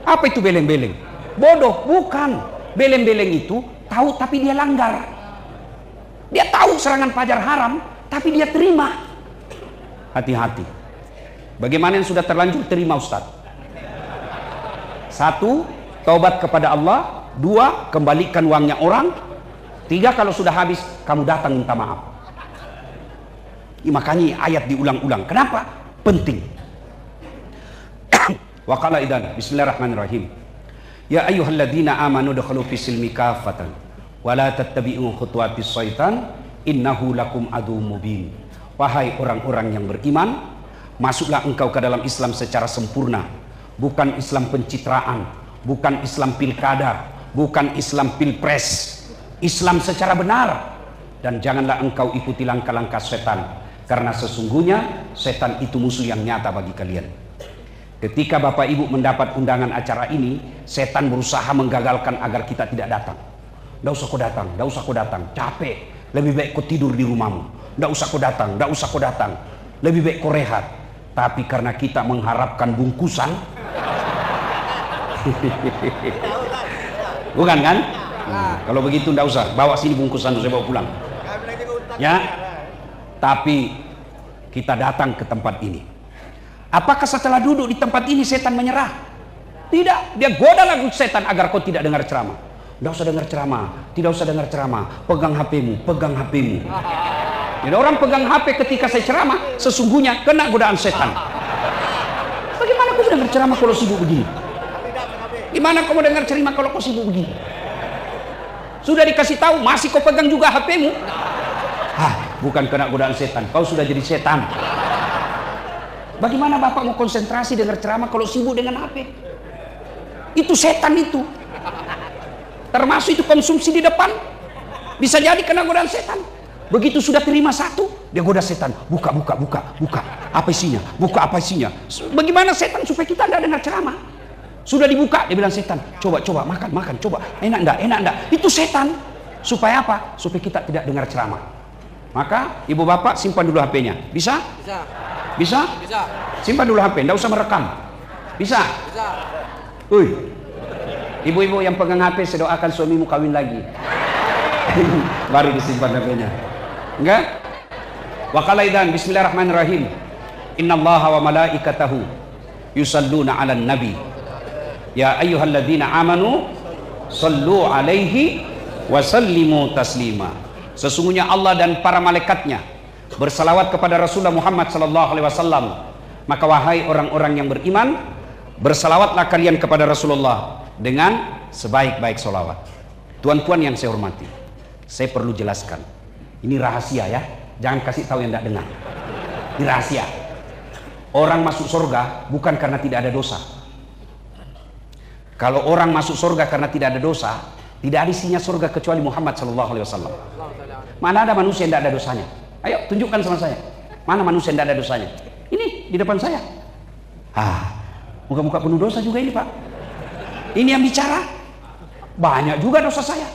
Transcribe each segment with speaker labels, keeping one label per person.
Speaker 1: Apa itu beleng-beleng? Bodoh, bukan. Beleng-beleng itu tahu tapi dia langgar. Dia tahu serangan fajar haram, tapi dia terima. Hati-hati. Bagaimana yang sudah terlanjur terima, Ustaz? 1, taubat kepada Allah. 2, kembalikan uangnya orang. 3, kalau sudah habis, kamu datang minta maaf. Makanya ayat diulang-ulang. Kenapa? Penting. Waqala idan, bismillahirrahmanirrahim. Ya ayyuhalladzina amanu dakhulu fis silmi kafatan wa la tattabi'u khutuwatis syaitan innahu lakum aduwwum mubin. Wahai orang-orang yang beriman, masuklah engkau ke dalam Islam secara sempurna, bukan Islam pencitraan, bukan Islam pilkada, bukan Islam pilpres, Islam secara benar. Dan janganlah engkau ikuti langkah-langkah setan, karena sesungguhnya setan itu musuh yang nyata bagi kalian. Ketika Bapak Ibu mendapat undangan acara ini, setan berusaha menggagalkan agar kita tidak datang. Nggak usah kau datang, nggak usah kau datang, capek, lebih baik kau tidur di rumahmu. Nggak usah kau datang, nggak usah kau datang, lebih baik kau rehat. Tapi karena kita mengharapkan bungkusan, bukan kan? Nah, kalau begitu nggak usah, bawa sini bungkusan, saya bawa pulang. Ya, tapi kita datang ke tempat ini. Apakah setelah duduk di tempat ini setan menyerah? Tidak, dia goda lagi setan agar kau tidak dengar ceramah. Tidak usah dengar ceramah, tidak usah dengar ceramah. Pegang HPmu, pegang HPmu. Jadi orang pegang HP ketika saya ceramah, sesungguhnya kena godaan setan. Bagaimana kau dengar ceramah kalau sibuk begini? Gimana kau mau dengar ceramah kalau kau sibuk begini? Sudah dikasih tahu, masih kau pegang juga HPmu? Bukan kena godaan setan, kau sudah jadi setan. Bagaimana Bapak mau konsentrasi dengar ceramah kalau sibuk dengan HP? Itu setan itu. Termasuk itu konsumsi di depan. Bisa jadi kena godaan setan. Begitu sudah terima satu, dia goda setan. Buka. Apa isinya? Buka apa isinya? Bagaimana setan supaya kita tidak dengar ceramah? Sudah dibuka, dia bilang setan. Coba, makan, coba. Enak enggak? Itu setan. Supaya apa? Supaya kita tidak dengar ceramah. Maka ibu bapak simpan dulu HP-nya. Bisa? Bisa? Simpan dulu HP, enggak usah merekam. Bisa? Ibu-ibu yang pegang HP, saya doakan suamimu kawin lagi. Baru disimpan HP-nya. Enggak? Wa qala idzan bismillahirrahmanirrahim. Innallaha wa malaikatahu yusalluna 'alan nabi. Ya ayyuhalladzina amanu sallu 'alaihi wa sallimu taslima. Sesungguhnya Allah dan para malaikatnya bersalawat kepada Rasulullah Muhammad sallallahu alaihi wasallam. Maka wahai orang-orang yang beriman, bersalawatlah kalian kepada Rasulullah dengan sebaik-baik salawat. Tuan-tuan yang saya hormati, saya perlu jelaskan. Ini rahasia ya, jangan kasih tahu yang tidak dengar. Ini rahasia. Orang masuk surga bukan karena tidak ada dosa. Kalau orang masuk surga karena tidak ada dosa, tidak ada isinya surga kecuali Muhammad sallallahu alaihi wasallam. Mana ada manusia yang tidak ada dosanya? Ayo tunjukkan sama saya. Mana manusia yang tidak ada dosanya? Ini di depan saya. Muka-muka penuh dosa juga ini Pak. Ini yang bicara. Banyak juga dosa saya.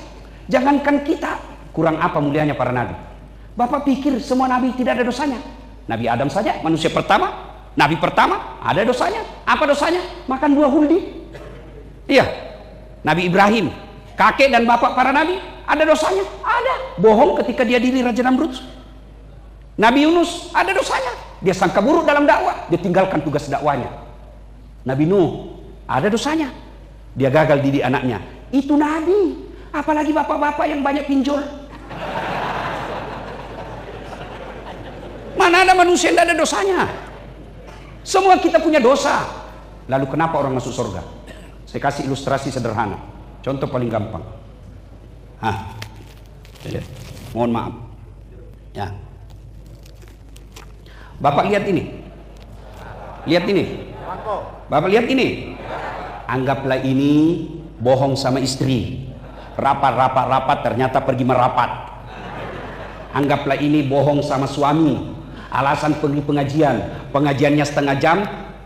Speaker 1: Jangankan kita, kurang apa mulianya para nabi. Bapak pikir semua nabi tidak ada dosanya? Nabi Adam saja, manusia pertama, nabi pertama, ada dosanya. Apa dosanya? Makan buah huldi. Iya. Nabi Ibrahim, kakek dan bapak para nabi, ada dosanya? Ada. Bohong ketika dia diri Raja Namrud. Nabi Yunus ada dosanya, dia sangka buruk dalam dakwah, dia tinggalkan tugas dakwanya. Nabi Nuh ada dosanya, dia gagal didik anaknya. Itu nabi, apalagi bapak-bapak yang banyak pinjol. Mana ada manusia yang tidak ada dosanya? Semua kita punya dosa. Lalu kenapa orang masuk surga? Saya kasih ilustrasi sederhana, contoh paling gampang. Mohon maaf ya. Bapak lihat ini. Bapak lihat ini. Anggaplah ini bohong sama istri. Rapat ternyata pergi merapat. Anggaplah ini bohong sama suami. Alasan pergi pengajian. Pengajiannya setengah jam,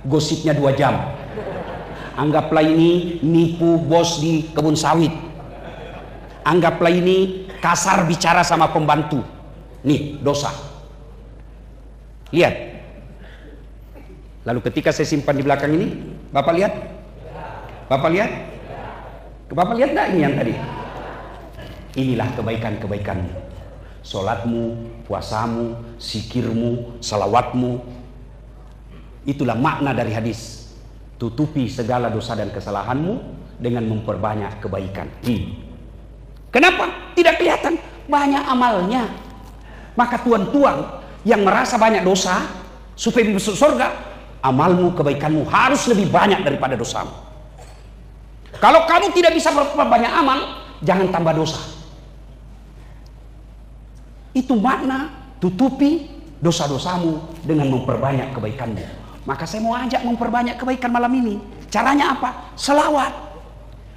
Speaker 1: gosipnya 2 jam. Anggaplah ini nipu bos di kebun sawit. Anggaplah ini kasar bicara sama pembantu. Nih, dosa. Lihat. Lalu ketika saya simpan di belakang ini, Bapak lihat. Bapak lihat? Bapak lihat enggak ini yang tadi? Inilah kebaikan-kebaikanmu. Salatmu, puasamu, zikirmu, salawatmu. Itulah makna dari hadis. Tutupi segala dosa dan kesalahanmu dengan memperbanyak kebaikan. Kenapa? Tidak kelihatan banyak amalnya. Maka tuan-tuan yang merasa banyak dosa supaya masuk surga, amalmu, kebaikanmu harus lebih banyak daripada dosamu. Kalau kamu tidak bisa berbanyak amal, jangan tambah dosa. Itu makna tutupi dosa-dosamu dengan memperbanyak kebaikanmu. Maka saya mau ajak memperbanyak kebaikan malam ini. Caranya apa? Selawat.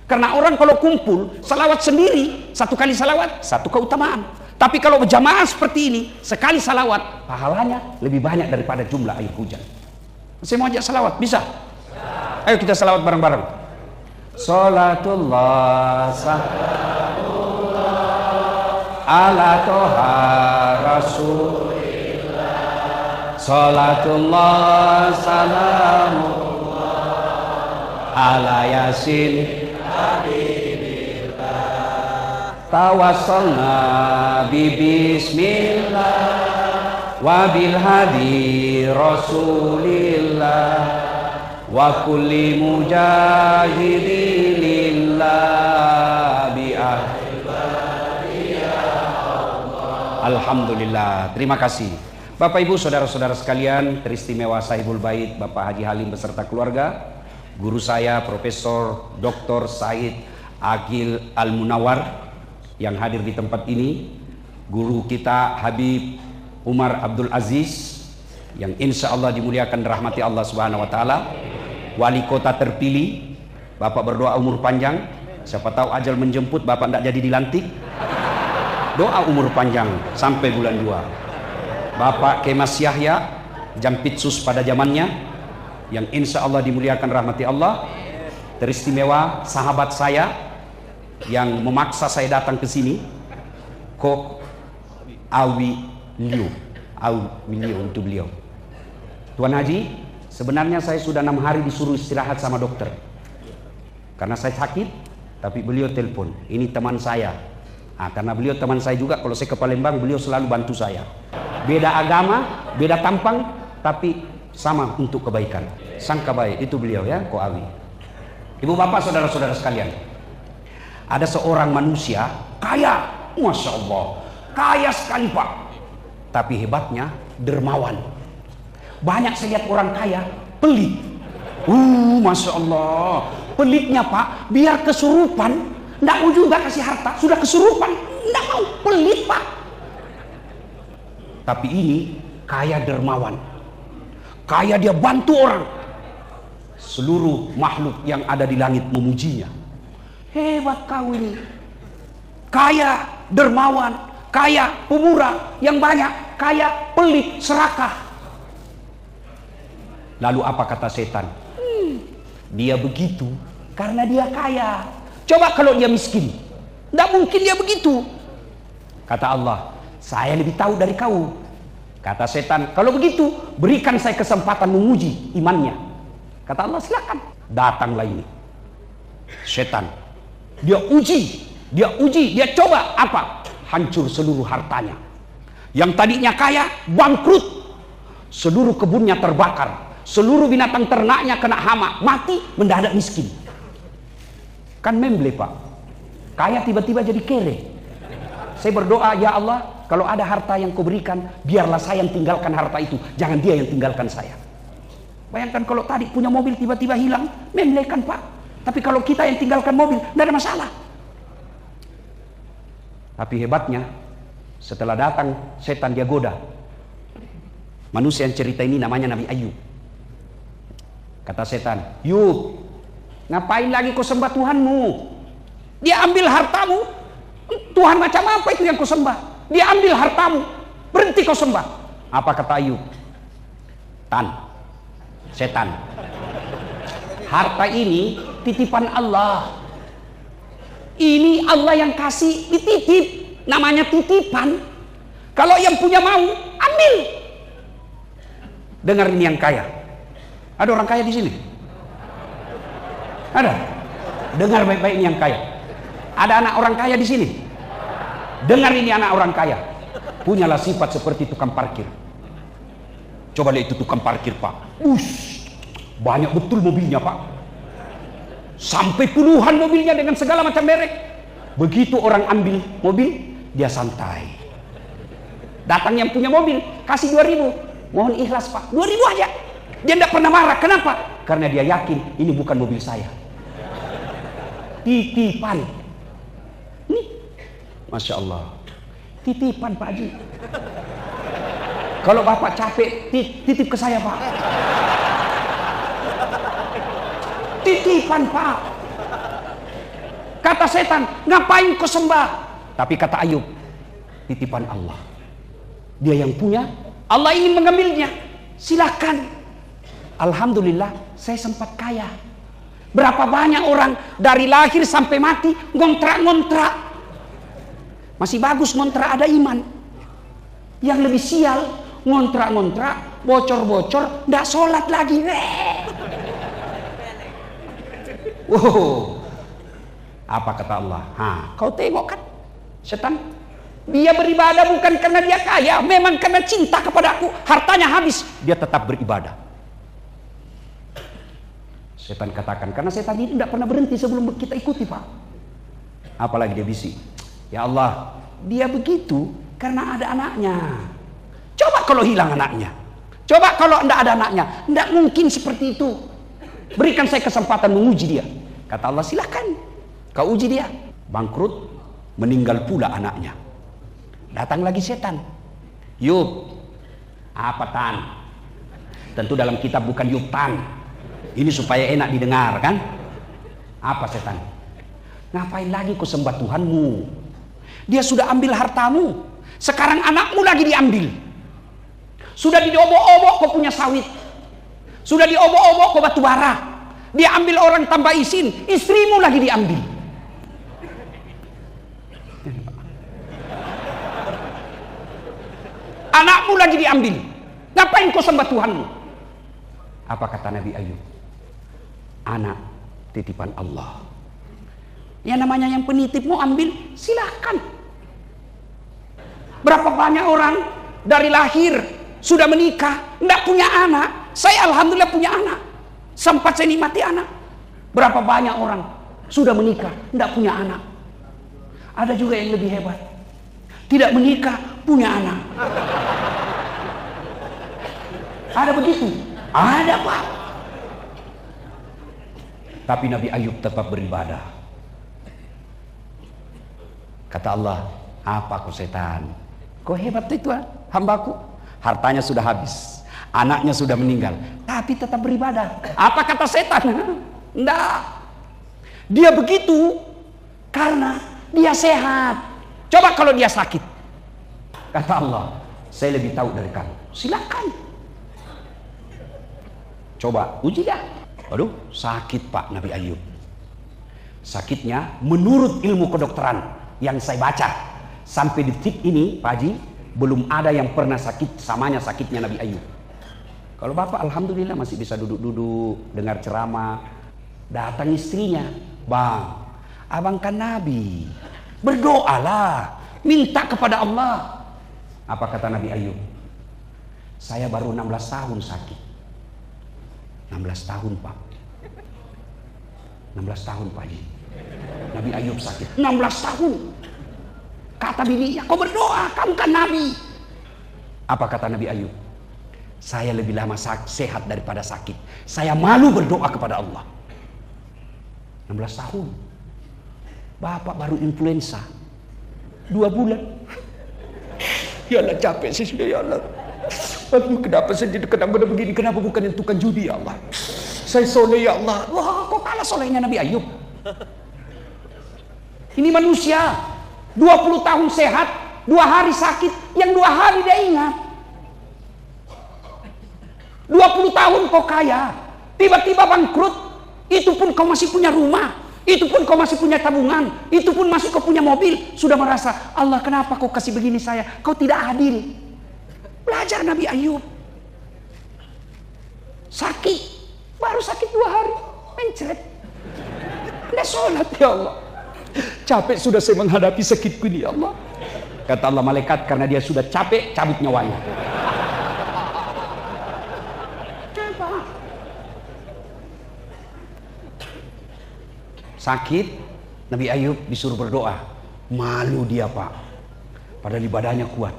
Speaker 1: Karena orang kalau kumpul, selawat sendiri, satu kali selawat, satu keutamaan. Tapi kalau berjamaah seperti ini, sekali salawat, pahalanya lebih banyak daripada jumlah air hujan. Saya mau ajak salawat, bisa? Ayo kita salawat bareng-bareng. Salatullah ala toha rasulillah. Salatullah salamullah ala yasin tawassalna bi bismillah wa bil hadi rasulillah wa kulli mujahidin lillah bi Alhamdulillah. Terima kasih Bapak Ibu saudara-saudara sekalian, teristimewa Sahibul Bait Bapak Haji Halim beserta keluarga, guru saya Profesor Dr. Said Aqil Al-Munawar yang hadir di tempat ini, guru kita Habib Umar Abdul Aziz yang insya Allah dimuliakan rahmati Allah Subhanahu Wa Taala, wali kota terpilih, Bapak berdoa umur panjang, siapa tahu ajal menjemput Bapak tidak jadi dilantik, doa umur panjang sampai bulan 2. Bapak Kemas Yahya Jampitsus pada zamannya yang insya Allah dimuliakan rahmati Allah, teristimewa sahabat saya yang memaksa saya datang ke sini, Kok Awilio untuk beliau. Tuan Haji, sebenarnya saya sudah 6 hari disuruh istirahat sama dokter karena saya sakit, tapi beliau telepon, ini teman saya. Karena beliau teman saya juga, kalau saya ke Palembang beliau selalu bantu saya. Beda agama, beda tampang, tapi sama untuk kebaikan. Sangka baik, itu beliau ya, Ko Awi. Ibu bapak saudara-saudara sekalian, ada seorang manusia kaya, Masya Allah, kaya sekali Pak, tapi hebatnya dermawan. Banyak saya lihat orang kaya pelit. Masya Allah, pelitnya Pak, biar kesurupan, nggak mau juga kasih harta, sudah kesurupan, nggak mau, pelit Pak. Tapi ini kaya dermawan, kaya dia bantu orang, seluruh makhluk yang ada di langit memujinya. Hebat kau ini, kaya dermawan, kaya pemurah yang banyak, kaya pelit serakah. Lalu apa kata setan? Dia begitu karena dia kaya. Coba kalau dia miskin, tidak mungkin dia begitu. Kata Allah, saya lebih tahu dari kau. Kata setan, kalau begitu berikan saya kesempatan menguji imannya. Kata Allah, silakan. Datanglah ini setan, dia uji, dia coba apa? Hancur seluruh hartanya. Yang tadinya kaya bangkrut, seluruh kebunnya terbakar, seluruh binatang ternaknya kena hama, mati, mendadak miskin. Kan memble Pak, kaya tiba-tiba jadi kere. Saya berdoa, ya Allah, kalau ada harta yang kau berikan, biarlah saya yang tinggalkan harta itu, jangan dia yang tinggalkan saya. Bayangkan kalau tadi punya mobil tiba-tiba hilang, memble kan Pak. Tapi kalau kita yang tinggalkan mobil, tidak ada masalah. Tapi hebatnya, setelah datang setan dia goda. Manusia yang cerita ini namanya Nabi Ayub. Kata setan, Yub, ngapain lagi kau sembah Tuhanmu? Dia ambil hartamu. Tuhan macam apa itu yang kau sembah? Dia ambil hartamu, berhenti kau sembah. Apa kata Ayub? Setan, harta ini titipan Allah. Ini Allah yang kasih, dititip, namanya titipan. Kalau yang punya mau, ambil. Dengar ini yang kaya. Ada orang kaya di sini? Ada? Dengar baik-baik ini yang kaya. Ada anak orang kaya di sini. Dengar ini anak orang kaya. Punyalah sifat seperti tukang parkir. Coba lihat itu tukang parkir, Pak. Banyak betul mobilnya, Pak. Sampai puluhan mobilnya dengan segala macam merek. Begitu orang ambil mobil, dia santai. Datang yang punya mobil, kasih 2.000. Mohon ikhlas, Pak. 2.000 aja. Dia tidak pernah marah. Kenapa? Karena dia yakin ini bukan mobil saya. Titipan. Ini, Masya Allah. Titipan, Pak Haji. Kalau Bapak capek, titip ke saya, Pak. Titipan, Pak. Kata setan, ngapain kau sembah? Tapi kata Ayub, titipan Allah. Dia yang punya, Allah ingin mengambilnya. Silakan. Alhamdulillah, saya sempat kaya. Berapa banyak orang dari lahir sampai mati ngontrak-ngontrak. Masih bagus ngontrak ada iman. Yang lebih sial, ngontrak-ngontrak, bocor-bocor, ndak sholat lagi. Wow. Apa kata Allah? Kau tengok kan setan? Dia beribadah bukan karena dia kaya, memang karena cinta kepada aku. Hartanya habis, dia tetap beribadah. Setan katakan, karena setan ini tidak pernah berhenti sebelum kita ikuti, Pak. Apalagi dia bisik, ya Allah, dia begitu karena ada anaknya. Coba kalau hilang anaknya, coba kalau tidak ada anaknya, tidak mungkin seperti itu. Berikan saya kesempatan menguji dia. Kata Allah, silakan kau uji dia. Bangkrut, meninggal pula anaknya. Datang lagi setan. Yub, apa tan? Tentu dalam kitab bukan Yub tan. Ini supaya enak didengar kan? Apa setan? Ngapain lagi kau sembah Tuhanmu? Dia sudah ambil hartamu. Sekarang anakmu lagi diambil. Sudah diobok-obok kau punya sawit. Sudah diobok-obok kau batu bara. Dia ambil orang tanpa izin. Istrimu lagi diambil. Anakmu lagi diambil. Ngapain kau sembah Tuhanmu? Apa kata Nabi Ayub? Anak titipan Allah. Ya namanya yang penitip mau ambil, silahkan. Berapa banyak orang dari lahir sudah menikah, tidak punya anak. Saya alhamdulillah punya anak. Sempat saya nikmati anak. Berapa banyak orang sudah menikah, tidak punya anak. Ada juga yang lebih hebat. Tidak menikah, punya anak. Ada begitu? Ada, Pak. Tapi Nabi Ayub tetap beribadah. Kata Allah, apa kau setan? Kau hebat itu hambaku. Hartanya sudah habis, anaknya sudah meninggal, tapi tetap beribadah. Apa kata setan? Enggak. Dia begitu karena dia sehat. Coba kalau dia sakit. Kata Allah, saya lebih tahu dari kamu. Silakan. Coba uji dah. Aduh, sakit Pak Nabi Ayub. Sakitnya menurut ilmu kedokteran yang saya baca sampai detik ini, Pak Haji, belum ada yang pernah sakit samanya sakitnya Nabi Ayub. Kalau Bapak alhamdulillah masih bisa duduk-duduk, dengar ceramah. Datang istrinya, "Bang, abang kan Nabi. Berdoalah, minta kepada Allah." Apa kata Nabi Ayub? Saya baru 16 tahun sakit. 16 tahun, Pak. 16 tahun, Pak Haji. Nabi Ayub sakit 16 tahun. Kata bininya, kau berdoa, kamu kan Nabi. Apa kata Nabi Ayub? Saya lebih lama sehat daripada sakit. Saya malu berdoa kepada Allah. 16 tahun. Bapak baru influenza 2 bulan. Ya Allah, capek saya sudah, ya Allah. Aduh, kenapa saya jadi kena begini? Kenapa bukan yang tukang judi, ya Allah? Saya soleh, ya Allah. Wah, kok kalah solehnya Nabi Ayub? Ini manusia 20 tahun sehat, 2 hari sakit, yang 2 hari dia ingat. 20 tahun kau kaya, tiba-tiba bangkrut, itu pun kau masih punya rumah, itu pun kau masih punya tabungan, itu pun masih kau punya mobil, sudah merasa, Allah kenapa kau kasih begini saya? Kau tidak adil. Belajar Nabi Ayub. Sakit, baru sakit 2 hari, mencret. Tidak saya sholat ya Allah. Capek sudah saya menghadapi sakitku ini ya Allah. Kata Allah, malaikat karena dia sudah capek, cabut nyawanya. Sakit, Nabi Ayub disuruh berdoa. Malu dia Pak, padahal ibadahnya kuat.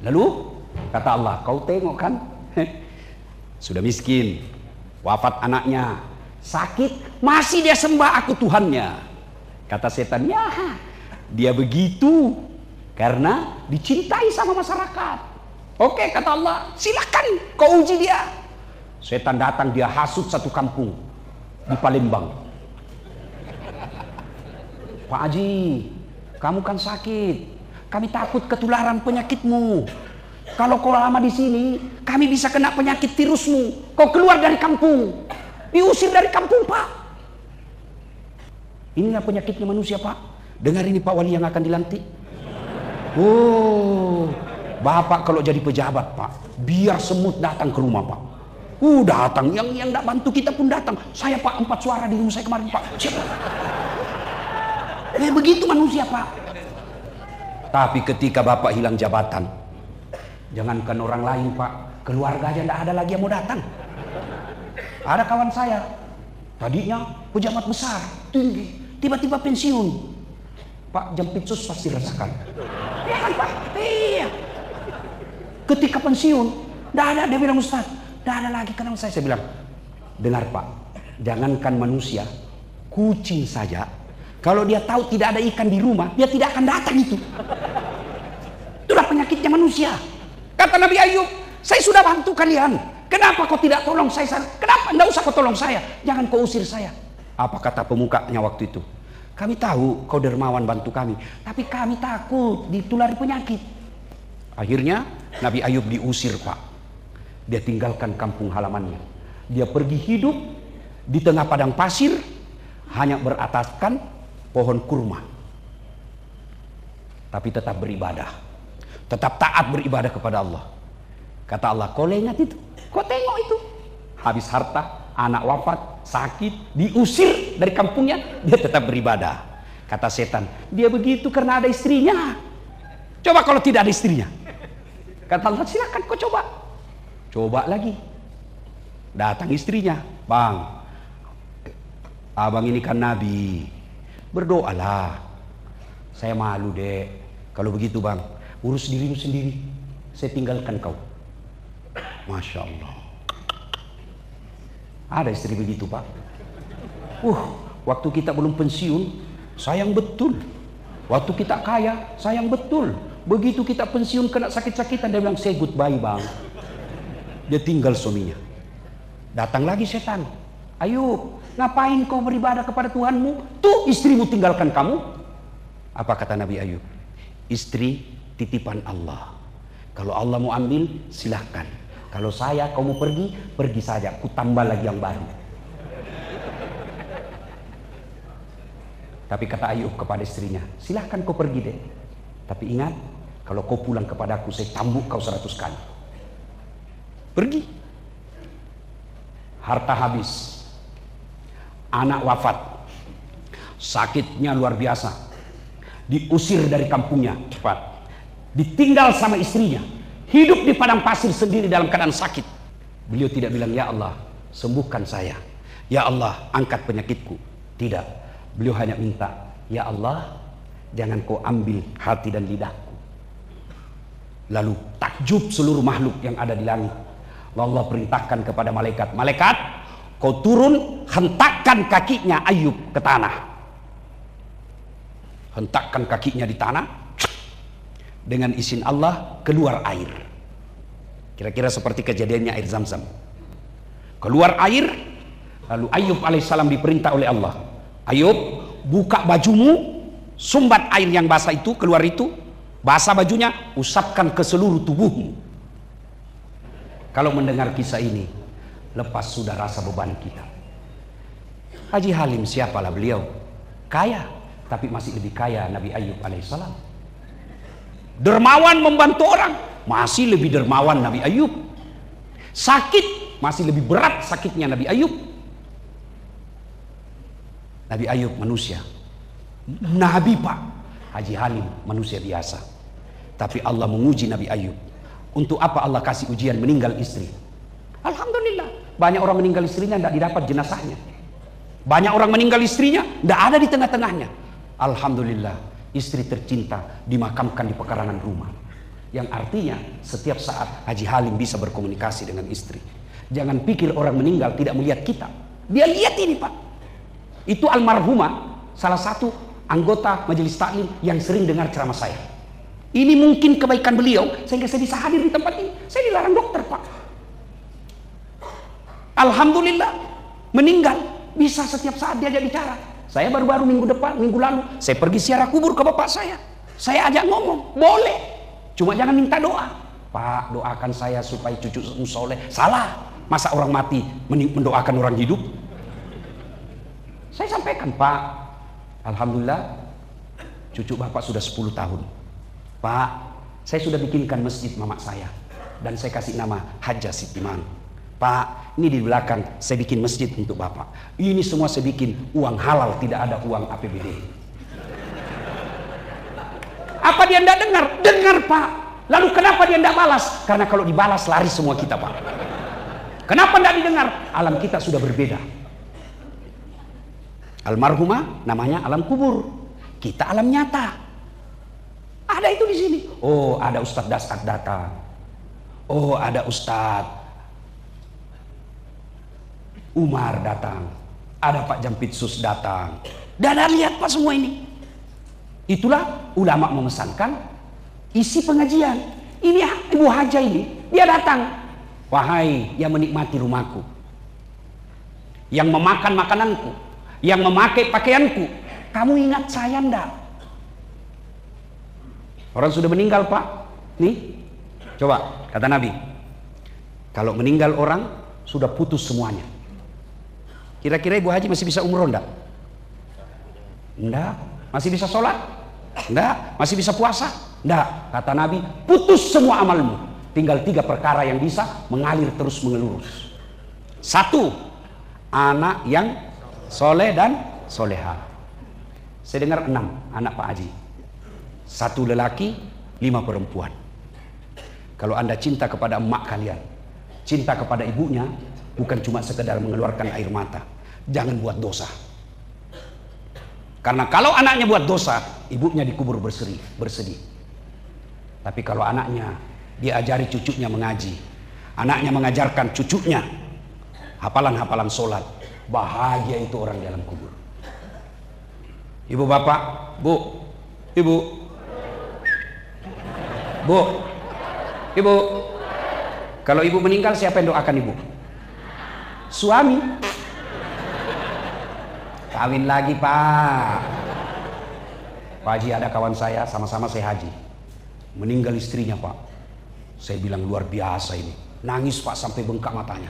Speaker 1: Lalu kata Allah, kau tengok kan, sudah miskin, wafat anaknya, sakit, masih dia sembah aku Tuhannya. Kata setan, ya dia begitu karena dicintai sama masyarakat. Oke, kata Allah, silakan kau uji dia. Setan datang, dia hasut satu kampung di Palembang. Pak Haji, kamu kan sakit, kami takut ketularan penyakitmu. Kalau kau lama di sini, kami bisa kena penyakit virusmu. Kau keluar dari kampung, diusir dari kampung Pak. Inilah penyakitnya manusia Pak. Dengar ini Pak Wali yang akan dilantik. Oh, Bapak kalau jadi pejabat Pak, biar semut datang ke rumah Pak. Datang, yang tidak bantu kita pun datang. Saya Pak 4 suara di rumah saya kemarin Pak. Siapa? Begitu manusia Pak. Tapi ketika Bapak hilang jabatan, jangankan orang lain Pak, keluarga aja tidak ada lagi yang mau datang. Ada kawan saya, tadinya pejabat besar, tinggi, tiba-tiba pensiun. Pak, Jampitsus pasti rasakan. Ya kan Pak? Iya. Ketika pensiun, tidak ada, dia bilang Ustaz, tidak ada lagi kenal saya. Saya bilang, dengar Pak, jangankan manusia, kucing saja, kalau dia tahu tidak ada ikan di rumah, dia tidak akan datang itu. Itulah penyakitnya manusia. Kata Nabi Ayub, saya sudah bantu kalian. Kenapa kau tidak tolong saya? Kenapa? Tidak usah kau tolong saya. Jangan kau usir saya. Apa kata pemukanya waktu itu? Kami tahu kau dermawan bantu kami, tapi kami takut ditulari penyakit. Akhirnya Nabi Ayub diusir Pak. Dia tinggalkan kampung halamannya. Dia pergi hidup di tengah padang pasir, hanya berataskan pohon kurma. Tapi tetap beribadah, tetap taat beribadah kepada Allah. Kata Allah, kau ingat itu, kau tengok itu, habis harta, anak wafat, sakit, diusir dari kampungnya, dia tetap beribadah. Kata setan, dia begitu karena ada istrinya. Coba kalau tidak ada istrinya. Kata Allah, silakan kau coba. Coba lagi. Datang istrinya, bang, abang ini kan nabi, berdoalah. Saya malu dek, kalau begitu bang, urus dirimu sendiri, saya tinggalkan kau. Masya Allah. Ada istri begitu Pak. Waktu kita belum pensiun, sayang betul. Waktu kita kaya, sayang betul. Begitu kita pensiun kena sakit-sakitan, dia bilang say goodbye bang. Dia tinggal suaminya. Datang lagi setan. Ayub, ngapain kau beribadah kepada Tuhanmu? Tuh istrimu tinggalkan kamu. Apa kata Nabi Ayub? Istri titipan Allah. Kalau Allah mau ambil, silahkan. Kalau saya, kau mau pergi, pergi saja. Ku tambah lagi yang baru. Tapi kata Ayub kepada istrinya, silahkan kau pergi deh. Tapi ingat, kalau kau pulang kepadaku, saya tambuk kau 100 kali. Pergi. Harta habis. Anak wafat. Sakitnya luar biasa. Diusir dari kampungnya. Cepat. Ditinggal sama istrinya. Hidup di padang pasir sendiri dalam keadaan sakit. Beliau tidak bilang, ya Allah, sembuhkan saya. Ya Allah, angkat penyakitku. Tidak. Beliau hanya minta, ya Allah, jangan kau ambil hati dan lidahku. Lalu takjub seluruh makhluk yang ada di langit. Allah perintahkan kepada malaikat, malaikat, kau turun, hentakkan kakinya Ayub ke tanah. Hentakkan kakinya di tanah. Dengan izin Allah keluar air. Kira-kira seperti kejadiannya air Zam-Zam. Keluar air, lalu Ayub alaihissalam diperintah oleh Allah. Ayub, buka bajumu, sumbat air yang basah itu, keluar itu, basah bajunya, usapkan ke seluruh tubuhmu. Kalau mendengar kisah ini, lepas sudah rasa beban kita. Haji Halim siapalah beliau? Kaya, tapi masih lebih kaya Nabi Ayub alaihissalam. Dermawan membantu orang, masih lebih dermawan Nabi Ayub. Sakit, masih lebih berat sakitnya Nabi Ayub. Nabi Ayub manusia. Nabi Pak. Haji Halim manusia biasa. Tapi Allah menguji Nabi Ayub. Untuk apa Allah kasih ujian meninggal istri? Alhamdulillah. Banyak orang meninggal istrinya tidak didapat jenazahnya. Banyak orang meninggal istrinya tidak ada di tengah-tengahnya. Alhamdulillah. Istri tercinta dimakamkan di pekarangan rumah. Yang artinya setiap saat Haji Halim bisa berkomunikasi dengan istri. Jangan pikir orang meninggal tidak melihat kita. Dia lihat ini Pak. Itu almarhumah, salah satu anggota majelis taklim yang sering dengar ceramah saya. Ini mungkin kebaikan beliau sehingga saya bisa hadir di tempat ini. Saya dilarang dokter Pak. Alhamdulillah meninggal bisa setiap saat diajak bicara. Saya baru-baru minggu lalu saya pergi ziarah kubur ke bapak saya. Saya ajak ngomong, boleh. Cuma jangan minta doa. Pak, doakan saya supaya cucu soleh. Salah. Masa orang mati mendoakan orang hidup? Saya sampaikan, Pak, alhamdulillah cucu bapak sudah 10 tahun. Pak, saya sudah bikinkan masjid mamak saya dan saya kasih nama Hajjah Sitiman. Pak, ini di belakang saya bikin masjid untuk bapak. Ini semua saya bikin uang halal, tidak ada uang APBD. Apa dia tidak dengar? Dengar Pak. Lalu kenapa dia tidak balas? Karena kalau dibalas lari semua kita Pak. Kenapa tidak didengar? Alam kita sudah berbeda. Almarhumah namanya alam kubur. Kita alam nyata. Ada itu di sini. Oh, ada Ustadz Dasat datang. Oh, ada Ustadz Umar datang. Ada Pak Jampitsus datang. Dan lihat Pak semua ini. Itulah ulama memesankan isi pengajian. Ini Ibu Haja ini, dia datang. Wahai yang menikmati rumahku, yang memakan makananku, yang memakai pakaianku, kamu ingat saya enggak? Orang sudah meninggal Pak. Nih, coba kata Nabi, kalau meninggal orang sudah putus semuanya. Kira-kira Ibu Haji masih bisa umroh enggak? Enggak. Masih bisa sholat? Enggak. Masih bisa puasa? Enggak. Kata Nabi, putus semua amalmu. Tinggal 3 perkara yang bisa mengalir terus mengelurus. 1, anak yang soleh dan soleha. Saya dengar 6 anak Pak Haji. 1 lelaki, 5 perempuan. Kalau Anda cinta kepada emak kalian, cinta kepada ibunya, bukan cuma sekedar mengeluarkan air mata. Jangan buat dosa. Karena kalau anaknya buat dosa, ibunya dikubur bersedih. Tapi kalau anaknya dia ajari cucunya mengaji, anaknya mengajarkan cucunya hafalan-hafalan sholat, bahagia itu orang di alam kubur. Ibu bapak, bu, ibu, bu, ibu. Kalau ibu meninggal siapa yang doakan ibu? Suami. Kawin lagi Pak. Pak Haji, ada kawan saya, sama-sama saya haji, meninggal istrinya Pak. Saya bilang luar biasa ini. Nangis Pak sampai bengkak matanya.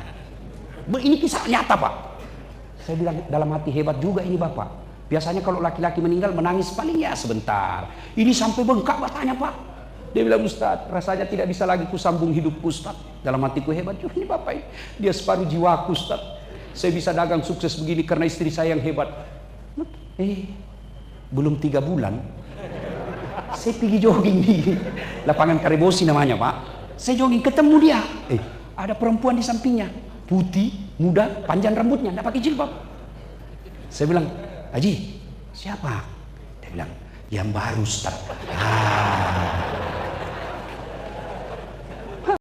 Speaker 1: Ini kisah nyata Pak. Saya bilang dalam hati, hebat juga ini Bapak. Biasanya kalau laki-laki meninggal menangis paling ya sebentar. Ini sampai bengkak matanya Pak. Dia bilang, Ustaz, rasanya tidak bisa lagi kusambung hidupku Ustaz. Dalam hatiku, hebat juga ini Bapak ini. Dia separuh jiwaku Ustaz. Saya bisa dagang sukses begini karena istri saya yang hebat. Belum 3 bulan. Saya pergi jogging di lapangan Karebosi namanya Pak. Saya jogging ketemu dia. Ada perempuan di sampingnya, putih, muda, panjang rambutnya, tidak pakai jilbab. Saya bilang, Haji, siapa? Dia bilang, yang baru Ustaz.